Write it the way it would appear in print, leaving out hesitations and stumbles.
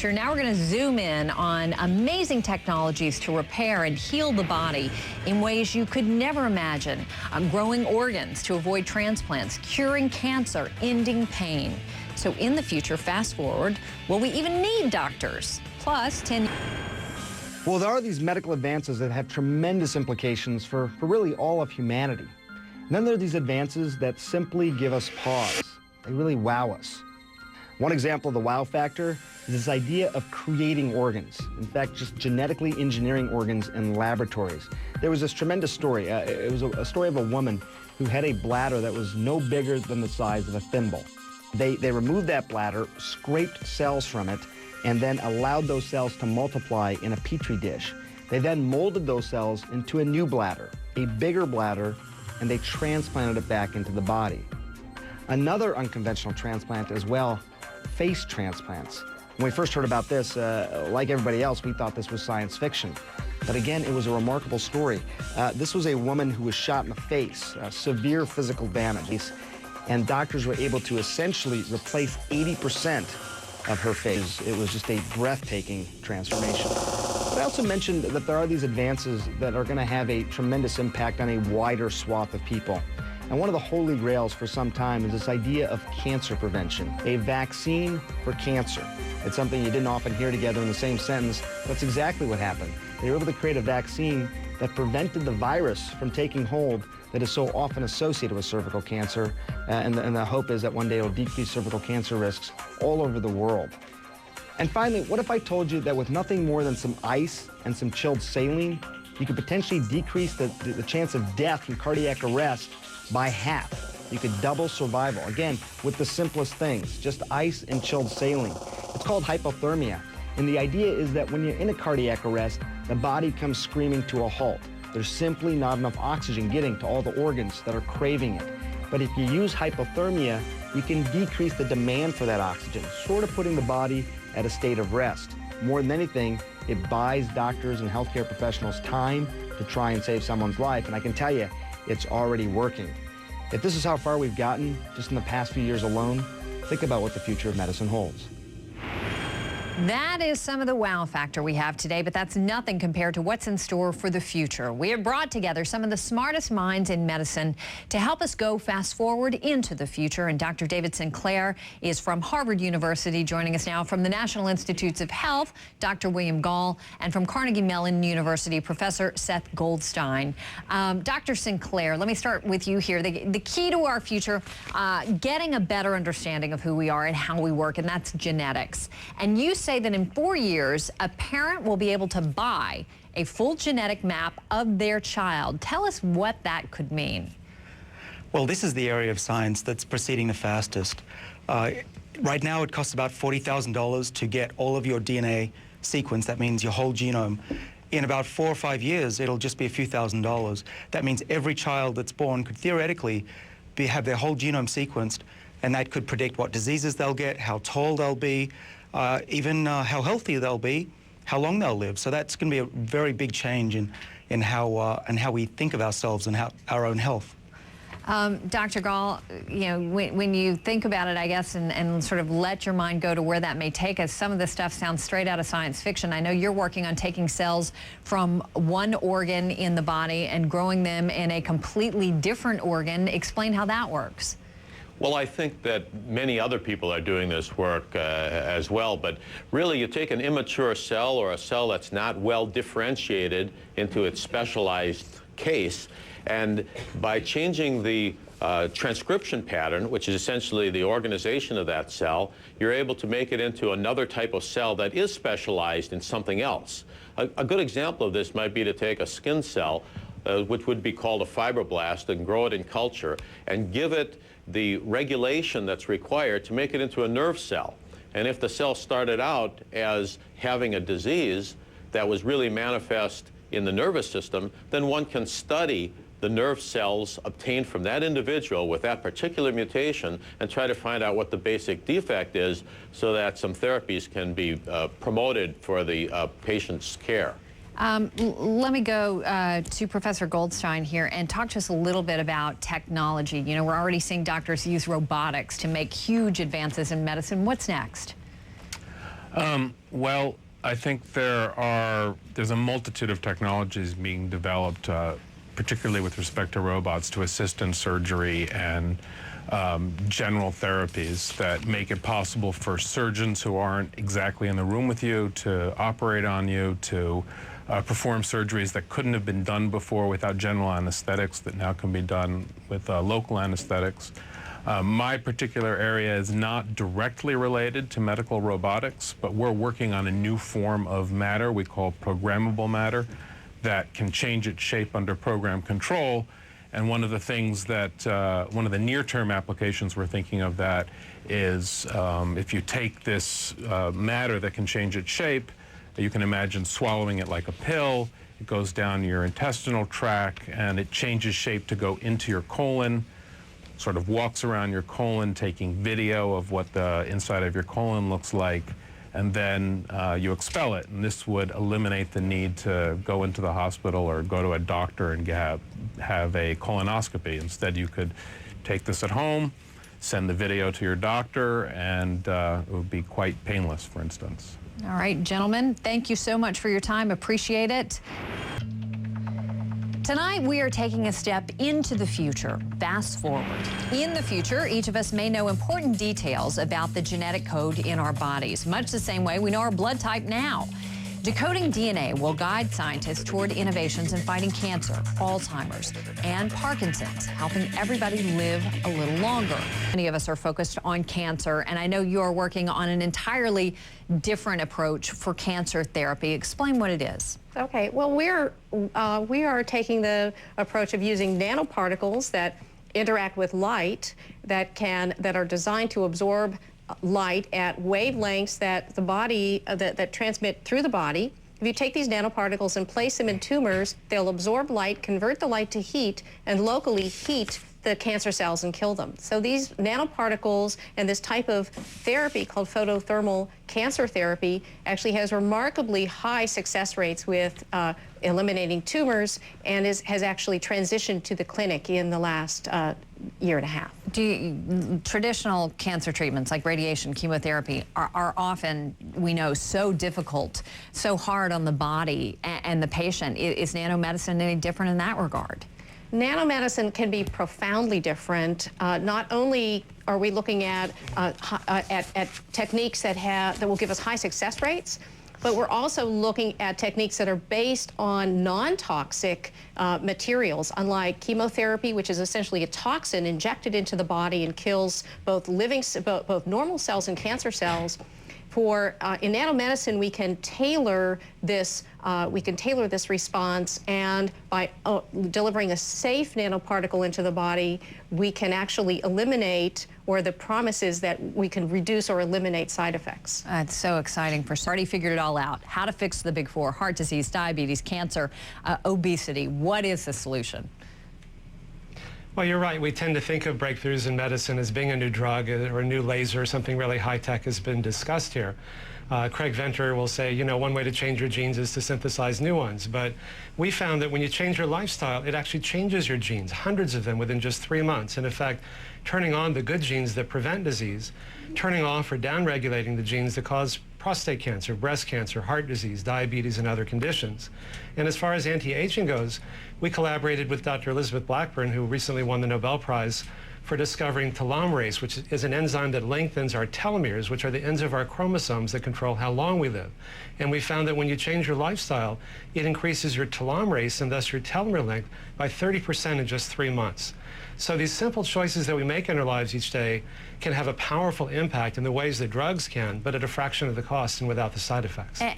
Now we're going to zoom in on amazing technologies to repair and heal the body in ways you could never imagine. Growing organs to avoid transplants, curing cancer, ending pain. So in the future, fast forward, will we even need doctors? Plus, 10... Well, there are these medical advances that have tremendous implications for really all of humanity. And then there are these advances that simply give us pause. They really wow us. One example of the wow factor is this idea of creating organs. In fact, just genetically engineering organs in laboratories. There was this tremendous story. It was a story of a woman who had a bladder that was no bigger than the size of a thimble. They removed that bladder, scraped cells from it, and then allowed those cells to multiply in a petri dish. They then molded those cells into a new bladder, a bigger bladder, and they transplanted it back into the body. Another unconventional transplant as well, face transplants. When we first heard about this, like everybody else, we thought this was science fiction. But again, it was a remarkable story. This was a woman who was shot in the face, severe physical damage, and doctors were able to essentially replace 80% of her face. It was just a breathtaking transformation. But I also mentioned that there are these advances that are going to have a tremendous impact on a wider swath of people. And one of the holy grails for some time is this idea of cancer prevention, a vaccine for cancer. It's something you didn't often hear together in the same sentence. That's exactly what happened. They were able to create a vaccine that prevented the virus from taking hold that is so often associated with cervical cancer. And the hope is that one day it'll decrease cervical cancer risks all over the world. And finally, what if I told you that with nothing more than some ice and some chilled saline, you could potentially decrease the chance of death from cardiac arrest by half. You could double survival, again, with the simplest things, just ice and chilled saline. It's called hypothermia, and the idea is that when you're in a cardiac arrest, the body comes screaming to a halt. There's simply not enough oxygen getting to all the organs that are craving it. But if you use hypothermia, you can decrease the demand for that oxygen, sort of putting the body at a state of rest. More than anything, it buys doctors and healthcare professionals time to try and save someone's life, and I can tell you, it's already working. If this is how far we've gotten just in the past few years alone, think about what the future of medicine holds. That is some of the wow factor we have today, but that's nothing compared to what's in store for the future. We have brought together some of the smartest minds in medicine to help us go fast forward into the future. And Dr. David Sinclair is from Harvard University, joining us now from the National Institutes of Health, Dr. William Gall, and from Carnegie Mellon University, Professor Seth Goldstein. Dr. Sinclair, let me start with you here. The key to our future, getting a better understanding of who we are and how we work, and that's genetics. And you say that in 4 years, a parent will be able to buy a full genetic map of their child. Tell us what that could mean. Well, this is the area of science that's proceeding the fastest. Right now, it costs about $40,000 to get all of your DNA sequence. That means your whole genome. In about 4 or 5 years, it'll just be a few $1,000s. That means every child that's born could theoretically have their whole genome sequenced, and that could predict what diseases they'll get, how tall they'll be, even how healthy they'll be, how long they'll live. So that's going to be a very big change in how we think of ourselves and our own health. Dr. Gall, you know, when you think about it, I guess, and sort of let your mind go to where that may take us, some of this stuff sounds straight out of science fiction. I know you're working on taking cells from one organ in the body and growing them in a completely different organ. Explain how that works. Well, I think that many other people are doing this work as well, but really you take an immature cell or a cell that's not well differentiated into its specialized case, and by changing the transcription pattern, which is essentially the organization of that cell, you're able to make it into another type of cell that is specialized in something else. A good example of this might be to take a skin cell, which would be called a fibroblast, and grow it in culture and give it the regulation that's required to make it into a nerve cell. And if the cell started out as having a disease that was really manifest in the nervous system, then one can study the nerve cells obtained from that individual with that particular mutation and try to find out what the basic defect is so that some therapies can be promoted for the patient's care. Let me go to Professor Goldstein here and talk to us a little bit about technology. You know, we're already seeing doctors use robotics to make huge advances in medicine. What's next? Well, I think there's a multitude of technologies being developed, particularly with respect to robots, to assist in surgery and general therapies that make it possible for surgeons who aren't exactly in the room with you to operate on you, to perform surgeries that couldn't have been done before without general anesthetics that now can be done with local anesthetics. My particular area is not directly related to medical robotics, but we're working on a new form of matter we call programmable matter that can change its shape under program control. And one of the things that, one of the near-term applications we're thinking of that is if you take this matter that can change its shape, you can imagine swallowing it like a pill. It goes down your intestinal tract and it changes shape to go into your colon, sort of walks around your colon taking video of what the inside of your colon looks like, and then you expel it. And this would eliminate the need to go into the hospital or go to a doctor and have a colonoscopy. Instead, you could take this at home, send the video to your doctor, and it would be quite painless, for instance. All right, gentlemen, thank you so much for your time. Appreciate it. Tonight, we are taking a step into the future. Fast forward. In the future, each of us may know important details about the genetic code in our bodies, much the same way we know our blood type now. Decoding DNA will guide scientists toward innovations in fighting cancer, Alzheimer's, and Parkinson's, helping everybody live a little longer. Many of us are focused on cancer, and I know you're working on an entirely different approach for cancer therapy. Explain what it is. Okay, well, we are taking the approach of using nanoparticles that interact with light that are designed to absorb light at wavelengths that the body that transmit through the body. If you take these nanoparticles and place them in tumors, they'll absorb light, convert the light to heat, and locally heat the cancer cells and kill them. So these nanoparticles and this type of therapy called photothermal cancer therapy actually has remarkably high success rates with eliminating tumors and has actually transitioned to the clinic in the last year and a half. Traditional cancer treatments like radiation, chemotherapy are often, we know, so difficult, so hard on the body and the patient. Is nanomedicine any different in that regard? Nanomedicine can be profoundly different. Not only are we looking at techniques that will give us high success rates, but we're also looking at techniques that are based on non-toxic materials, unlike chemotherapy, which is essentially a toxin injected into the body and kills both normal cells and cancer cells. In nanomedicine, we can tailor this response, and by delivering a safe nanoparticle into the body, we can actually eliminate, or the promise is that we can reduce or eliminate side effects. It's so exciting. Already figured it all out. How to fix the big four: heart disease, diabetes, cancer, obesity. What is the solution? Well, you're right. We tend to think of breakthroughs in medicine as being a new drug or a new laser or something really high-tech has been discussed here. Craig Venter will say, you know, one way to change your genes is to synthesize new ones. But we found that when you change your lifestyle, it actually changes your genes, hundreds of them within just 3 months. And in fact, turning on the good genes that prevent disease, turning off or downregulating the genes that cause prostate cancer, breast cancer, heart disease, diabetes, and other conditions. And as far as anti-aging goes, we collaborated with Dr. Elizabeth Blackburn, who recently won the Nobel Prize for discovering telomerase, which is an enzyme that lengthens our telomeres, which are the ends of our chromosomes that control how long we live. And we found that when you change your lifestyle, it increases your telomerase and thus your telomere length by 30% in just 3 months. So these simple choices that we make in our lives each day can have a powerful impact in the ways that drugs can, but at a fraction of the cost and without the side effects.